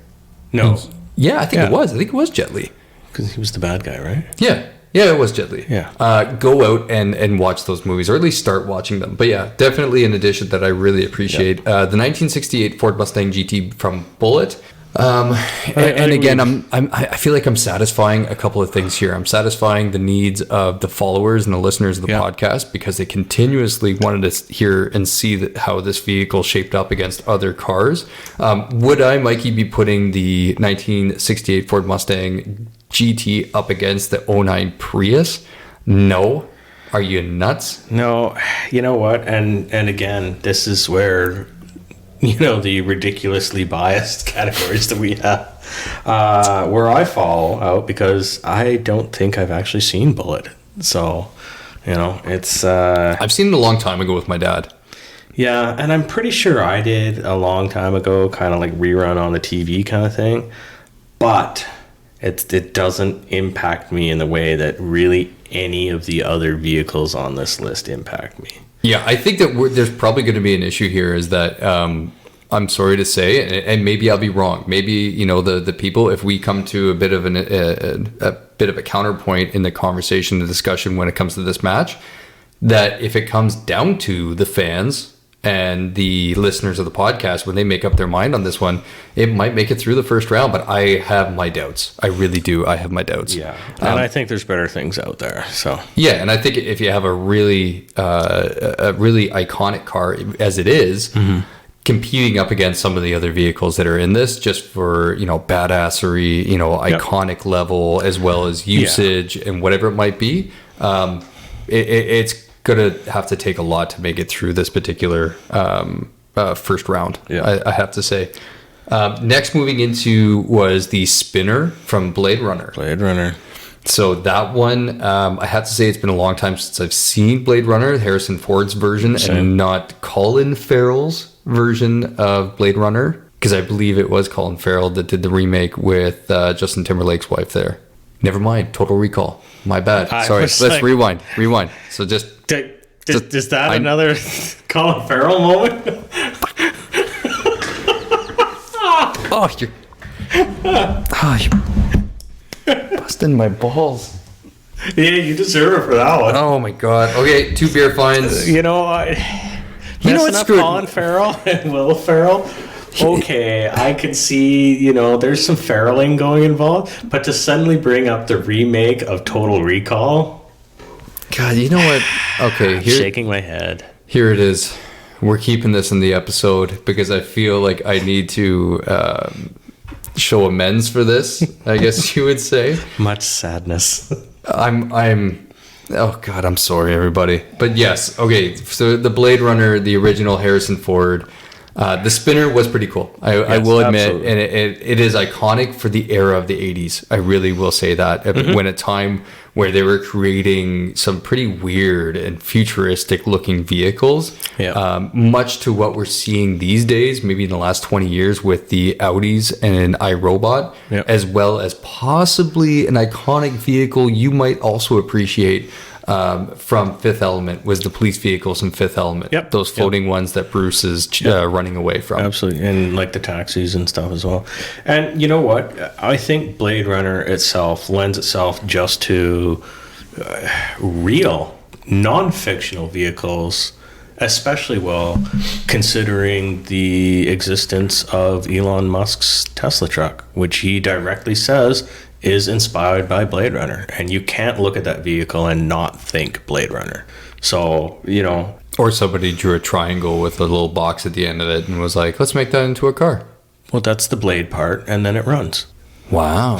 No. Yeah, I think it was. I think it was Jet Li. Because he was the bad guy, right? Yeah, it was Jet Li. Yeah. Go out and watch those movies, or at least start watching them. But yeah, definitely an addition that I really appreciate. The 1968 Ford Mustang GT from Bullitt. And again, I feel like I'm satisfying a couple of things here. I'm satisfying the needs of the followers and the listeners of the podcast because they continuously wanted to hear and see how this vehicle shaped up against other cars. Would I, Mikey, be putting the 1968 Ford Mustang GT up against the 09 Prius? No. Are you nuts? No. You know what? And again, this is where, the ridiculously biased categories that we have, where I fall out because I don't think I've actually seen Bullitt. So, it's... I've seen it a long time ago with my dad. Yeah, and I'm pretty sure I did a long time ago, kind of like rerun on the TV kind of thing. But it doesn't impact me in the way that really any of the other vehicles on this list impact me. Yeah, I think that there's probably going to be an issue here is that I'm sorry to say, and maybe I'll be wrong. Maybe, the people, if we come to a bit of a counterpoint in the conversation, the discussion when it comes to this match, that if it comes down to the fans and the listeners of the podcast, when they make up their mind on this one, it might make it through the first round, but I have my doubts. I really do. I have my doubts. Yeah. And I think there's better things out there. So yeah, and I think if you have a really iconic car as it is, competing up against some of the other vehicles that are in this, just for badassery, iconic level as well as usage and whatever it might be, it's gonna have to take a lot to make it through this particular first round. I have to say. Next, moving into was the Spinner from Blade Runner. So that one, I have to say it's been a long time since I've seen Blade Runner, Harrison Ford's version, and not Colin Farrell's version of Blade Runner, because I believe it was Colin Farrell that did the remake with Justin Timberlake's wife there. Never mind, Total Recall. My bad. Sorry, let's rewind. So just... Is that another Colin Farrell moment? You're busting my balls. Yeah, you deserve it for that one. Oh my god. Okay, 2 beer fines. What's good? Colin Farrell and Will Ferrell. Okay, I can see, there's some Farrelling going involved, but to suddenly bring up the remake of Total Recall. God, you know what? Okay, shaking my head. Here it is. We're keeping this in the episode because I feel like I need to show amends for this, I guess you would say. Much sadness. Oh God, I'm sorry, everybody. But yes, okay. So the Blade Runner, the original Harrison Ford, the Spinner was pretty cool. I will admit, absolutely. And it is iconic for the era of the 80s. I really will say that. When a time where they were creating some pretty weird and futuristic looking vehicles, much to what we're seeing these days, maybe in the last 20 years with the Audis and iRobot, as well as possibly an iconic vehicle you might also appreciate from Fifth Element was the police vehicles in Fifth Element. Those floating ones that Bruce is running away from. Absolutely. And like the taxis and stuff as well. And you know what? I think Blade Runner itself lends itself just to real, non-fictional vehicles, especially well, considering the existence of Elon Musk's Tesla truck, which he directly says is inspired by Blade Runner, and you can't look at that vehicle and not think Blade Runner. So, or somebody drew a triangle with a little box at the end of it and was like, let's make that into a car. Well, that's the blade part, and then it runs. Wow.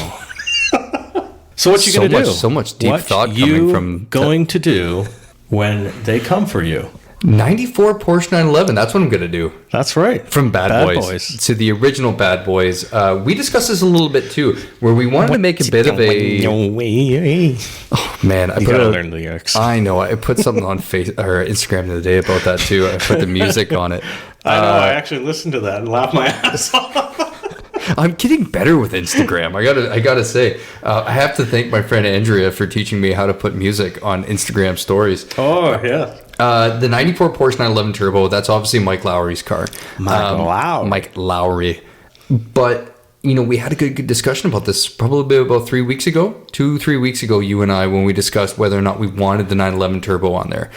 So what you gonna do? So much deep thought coming from... going to do when they come for you. 94 Porsche 911. That's what I'm going to do. That's right. From Bad Boys to the original Bad Boys. We discussed this a little bit too, where we wanted to make a bit of a... Oh, man. You gotta learn lyrics. I know. I put something on Instagram the other day about that too. I put the music on it. I know. I actually listened to that and laughed my ass off. I'm getting better with Instagram. I gotta say, I have to thank my friend Andrea for teaching me how to put music on Instagram stories. Oh, yeah. The 94 Porsche 911 Turbo, that's obviously Mike Lowry's car. Mike Lowry. But, we had a good discussion about this probably about 3 weeks ago. 2-3 weeks ago, you and I, when we discussed whether or not we wanted the 911 Turbo on there.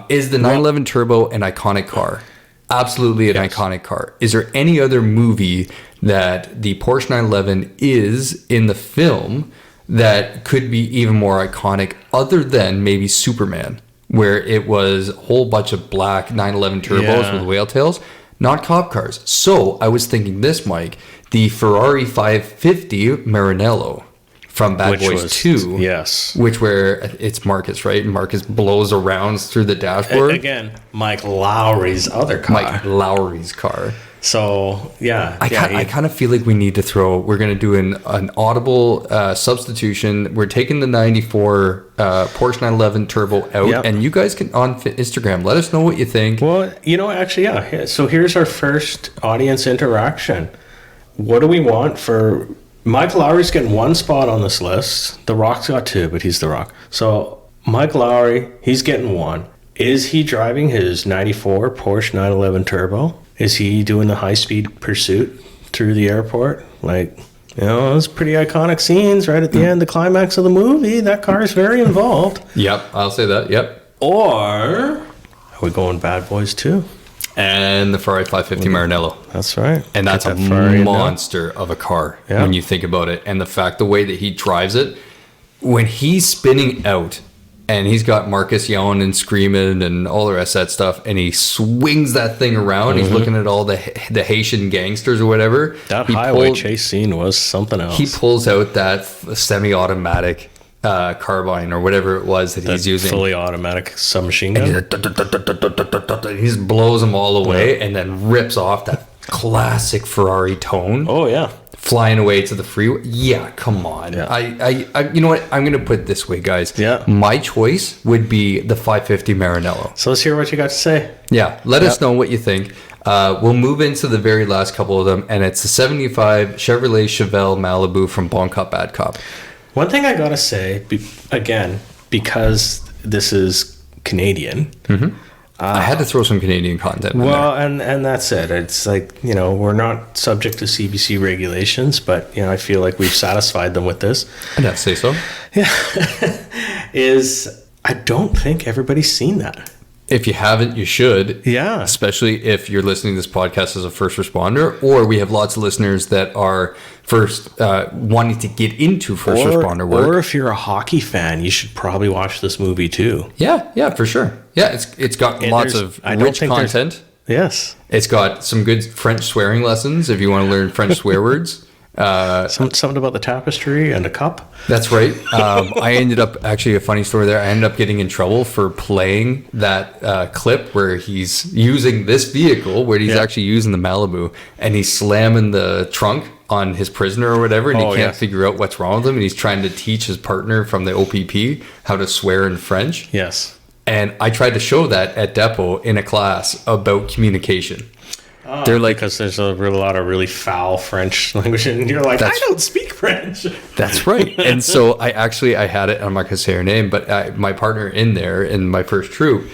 Is the 911 Turbo an iconic car? Absolutely an iconic car. Is there any other movie that the Porsche 911 is in the film that could be even more iconic other than maybe Superman, where it was a whole bunch of black 911 turbos with whale tails, not cop cars? So I was thinking this, Mike, the Ferrari 550 Maranello from Bad Boys 2. Yes. Which where it's Marcus, right? Marcus blows around through the dashboard. Again, Mike Lowry's other car. Mike Lowry's car. So, yeah. I kind of feel like we need to we're going to do an audible substitution. We're taking the 94 Porsche 911 Turbo out, and you guys can, on Instagram, let us know what you think. Well, actually, yeah. So here's our first audience interaction. What do we want for... Mike Lowry's getting one spot on this list. The Rock's got two, but he's The Rock. So, Mike Lowry, he's getting one. Is he driving his 94 Porsche 911 Turbo? Is he doing the high-speed pursuit through the airport? Those pretty iconic scenes right at the end, the climax of the movie. That car is very involved. Yep, I'll say that, yep. Or are we going Bad Boys 2? And the Ferrari 550 Maranello. That's right. And that's a monster of a car when you think about it. And the way that he drives it, when he's spinning out, and he's got Marcus yelling and screaming and all the rest of that stuff, and he swings that thing around. He's looking at all the Haitian gangsters or whatever. That highway chase scene was something else. He pulls out that semi-automatic carbine or whatever it was that he's using. Fully automatic submachine gun. He just blows them all away and then rips off that classic Ferrari tone. Oh, yeah. Flying away to the freeway. Yeah, come on. Yeah. I you know what? I'm going to put it this way, guys. Yeah. My choice would be the 550 Maranello. So let's hear what you got to say. Yeah. Let us know what you think. We'll move into the very last couple of them, and it's the 75 Chevrolet Chevelle Malibu from Bon Cop, Bad Cop. One thing I got to say, again, because this is Canadian... I had to throw some Canadian content in there. And that's it. It's we're not subject to CBC regulations, but, I feel like we've satisfied them with this. I'd say so. Yeah. I don't think everybody's seen that. If you haven't, you should. Yeah. Especially if you're listening to this podcast as a first responder, or we have lots of listeners that are wanting to get into first responder work. Or if you're a hockey fan, you should probably watch this movie too. Yeah, for sure. Yeah, it's got lots of rich content. Yes. It's got some good French swearing lessons if you want to learn French swear words. Something about the tapestry and a cup. That's right. I ended up, actually a funny story there, I ended up getting in trouble for playing that clip where he's using this vehicle, where he's actually using the Malibu, and he's slamming the trunk on his prisoner or whatever, and he can't figure out what's wrong with him, and he's trying to teach his partner from the OPP how to swear in French. Yes. And I tried to show that at Depot in a class about communication. They're like, because there's a lot of really foul French language, and you're like, I don't speak French. That's right. And so I had it, I'm not going to say her name, but my partner in there in my first troop,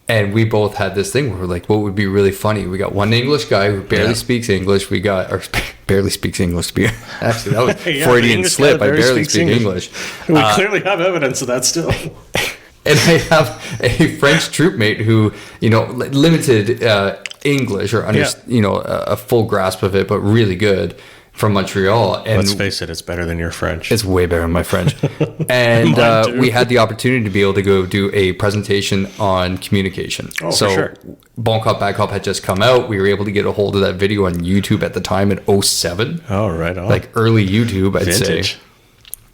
and we both had this thing where we're like, what would be really funny? We got one English guy who barely speaks English. Barely speaks English. Actually, that was Freudian slip. I barely speak English. We clearly have evidence of that still. And I have a French troopmate who, limited English or a full grasp of it, but really good, from Montreal. And let's face it, it's better than your French. It's way better than my French. And we had the opportunity to be able to go do a presentation on communication. Oh, so for sure. Bon Cop, Bad Cop had just come out. We were able to get a hold of that video on YouTube at the time in 2007. Oh, right on. Like early YouTube, I'd say.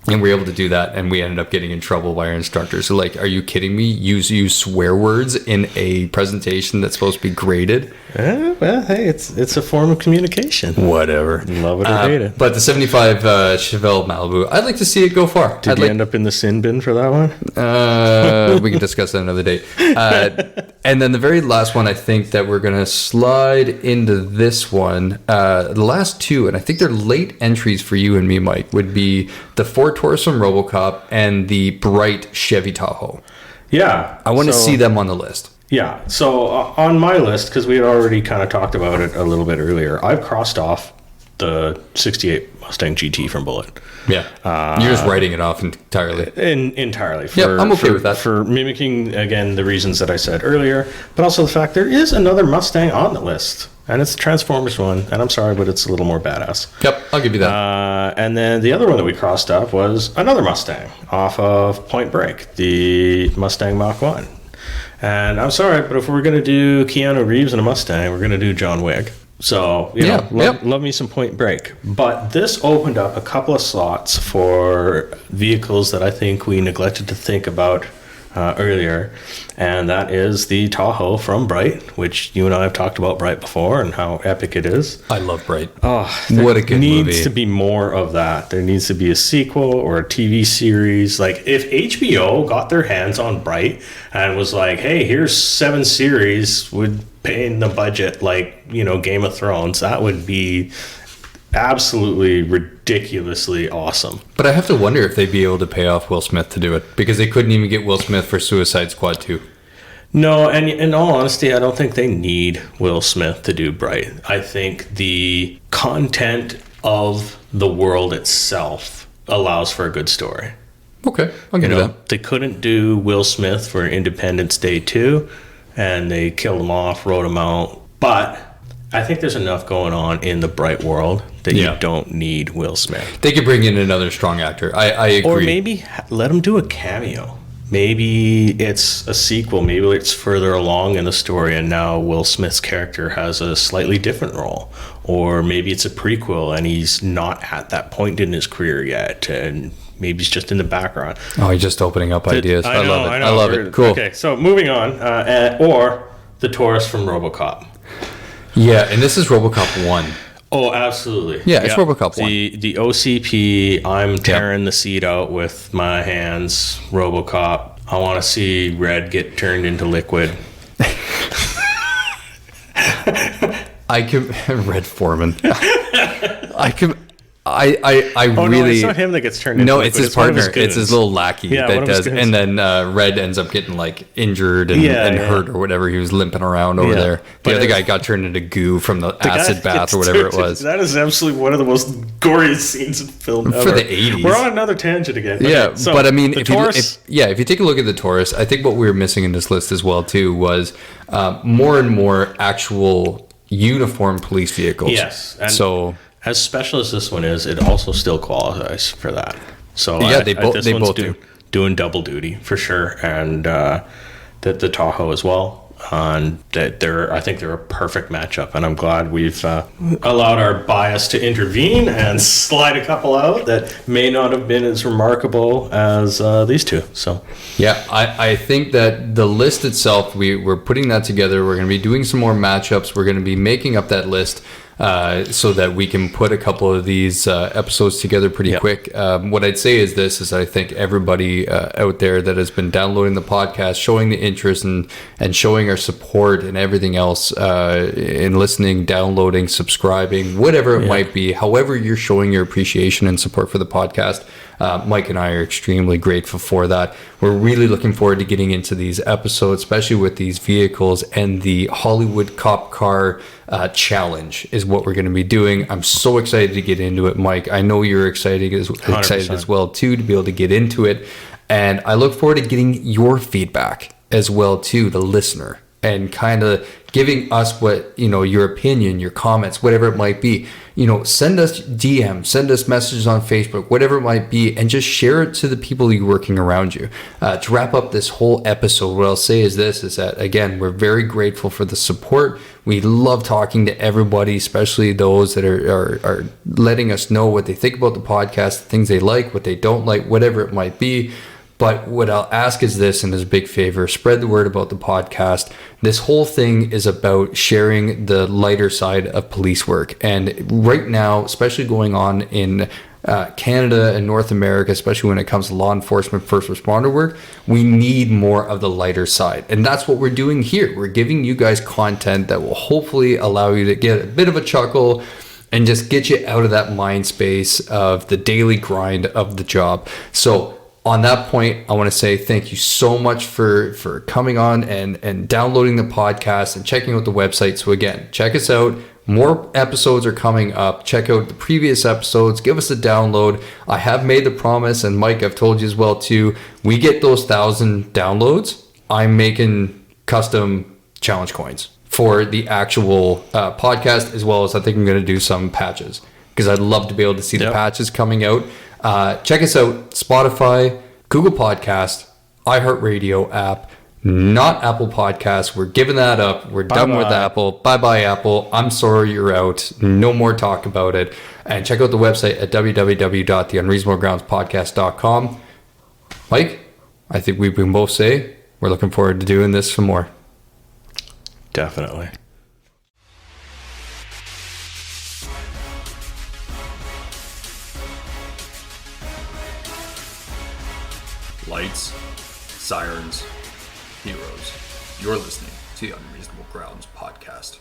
And we were able to do that, and we ended up getting in trouble by our instructor. So, like, are you kidding me? Use swear words in a presentation that's supposed to be graded? Well, hey, it's a form of communication. Whatever. Love it or hate it. But the 75 Chevelle Malibu, I'd like to see it go far. Did you end up in the sin bin for that one? We can discuss that another day. And then the very last one, I think that we're going to slide into this one. The last two, and I think they're late entries for you and me, Mike, would be the Ford Taurus from RoboCop and the bright Chevy Tahoe. Yeah. I want to see them on the list. Yeah. So on my list, because we had already kind of talked about it a little bit earlier, I've crossed off the 68 Mustang GT from Bullitt. Yeah. You're just writing it off entirely. Entirely. I'm okay with that. For mimicking, again, the reasons that I said earlier, but also the fact there is another Mustang on the list. And it's the Transformers one, and I'm sorry, but it's a little more badass. Yep, I'll give you that. And then the other one that we crossed up was another Mustang off of Point Break, the Mustang Mach 1. And I'm sorry, but if we're going to do Keanu Reeves in a Mustang, we're going to do John Wick. So, love me some Point Break. But this opened up a couple of slots for vehicles that I think we neglected to think about earlier, and that is the Tahoe from Bright, which you and I have talked about Bright before and how epic it is. I love Bright. Oh, what a good movie. There needs to be more of that. There needs to be a sequel or a TV series. Like, if HBO got their hands on Bright and was like, hey, here's 7 series with paying the budget like, Game of Thrones, that would be absolutely ridiculously awesome. But I have to wonder if they'd be able to pay off Will Smith to do it, because they couldn't even get Will Smith for Suicide Squad 2. No, and in all honesty, I don't think they need Will Smith to do Bright. I think the content of the world itself allows for a good story. Okay, I'll give you that. They couldn't do Will Smith for Independence Day 2, and they killed him off, wrote him out. But I think there's enough going on in the Bright world that you don't need Will Smith. They could bring in another strong actor. I agree. Or maybe let him do a cameo. Maybe it's a sequel. Maybe it's further along in the story, and now Will Smith's character has a slightly different role. Or maybe it's a prequel, and he's not at that point in his career yet, and maybe he's just in the background. Oh, he's just opening up ideas. I love it. I love it. Cool. Okay, so moving on. Or the Taurus from RoboCop. Yeah, and this is RoboCop 1. Oh, absolutely. Yeah, it's RoboCop 1. The OCP, I'm tearing the seat out with my hands, RoboCop. I want to see red get turned into liquid. I can... Red Foreman. I really... No, it's not him that gets turned into liquid. No, it's his partner. It's his little lackey that does. And then Red ends up getting, like, injured and hurt or whatever. He was limping around over there. The other guy got turned into goo from the acid bath or whatever it was. That is absolutely one of the most goriest scenes in film ever. For the 80s. We're on another tangent again. Yeah, so but I mean, if you take a look at the Taurus, I think what we were missing in this list as well, too, was more and more actual uniformed police vehicles. Yes. So... as special as this one is, it also still qualifies for that. So they both do. Doing double duty for sure, and the Tahoe as well. And that I think they're a perfect matchup, and I'm glad we've allowed our bias to intervene and slide a couple out that may not have been as remarkable as these two. So yeah, I think that the list itself, we're putting that together. We're going to be doing some more matchups. We're going to be making up that list. So that we can put a couple of these episodes together pretty quick. What I'd say is I think everybody out there that has been downloading the podcast, showing the interest and showing our support and everything else in listening, downloading, subscribing, whatever it might be, however you're showing your appreciation and support for the podcast. Mike and I are extremely grateful for that. We're really looking forward to getting into these episodes, especially with these vehicles, and the Hollywood Cop Car challenge is what we're going to be doing. I'm so excited to get into it, Mike. I know you're excited as well too, to be able to get into it, and I look forward to getting your feedback as well too, the listener, and kind of giving us what, your opinion, your comments, whatever it might be. send us DMs, send us messages on Facebook, whatever it might be, and just share it to the people you're working around you. To wrap up this whole episode, what I'll say is that, again, we're very grateful for the support. We love talking to everybody, especially those that are letting us know what they think about the podcast, the things they like, what they don't like, whatever it might be. But what I'll ask is this, and as a big favor, spread the word about the podcast. This whole thing is about sharing the lighter side of police work. And right now, especially going on in Canada and North America, especially when it comes to law enforcement, first responder work, we need more of the lighter side. And that's what we're doing here. We're giving you guys content that will hopefully allow you to get a bit of a chuckle and just get you out of that mind space of the daily grind of the job. So on that point, I want to say thank you so much for coming on and downloading the podcast and checking out the website. So again, check us out. More episodes are coming up. Check out the previous episodes. Give us a download. I have made the promise, and Mike, I've told you as well too, we get those 1,000 downloads, I'm making custom challenge coins for the actual podcast, as well as I think I'm going to do some patches, because I'd love to be able to see the patches coming out. Check us out, Spotify, Google Podcast, iHeartRadio app, not Apple Podcasts. We're giving that up. We're done with Apple. Bye-bye, Apple. I'm sorry you're out. No more talk about it. And check out the website at www.theunreasonablegroundspodcast.com. Mike, I think we can both say we're looking forward to doing this some more. Definitely. Lights, sirens, heroes. You're listening to the Unreasonable Grounds podcast.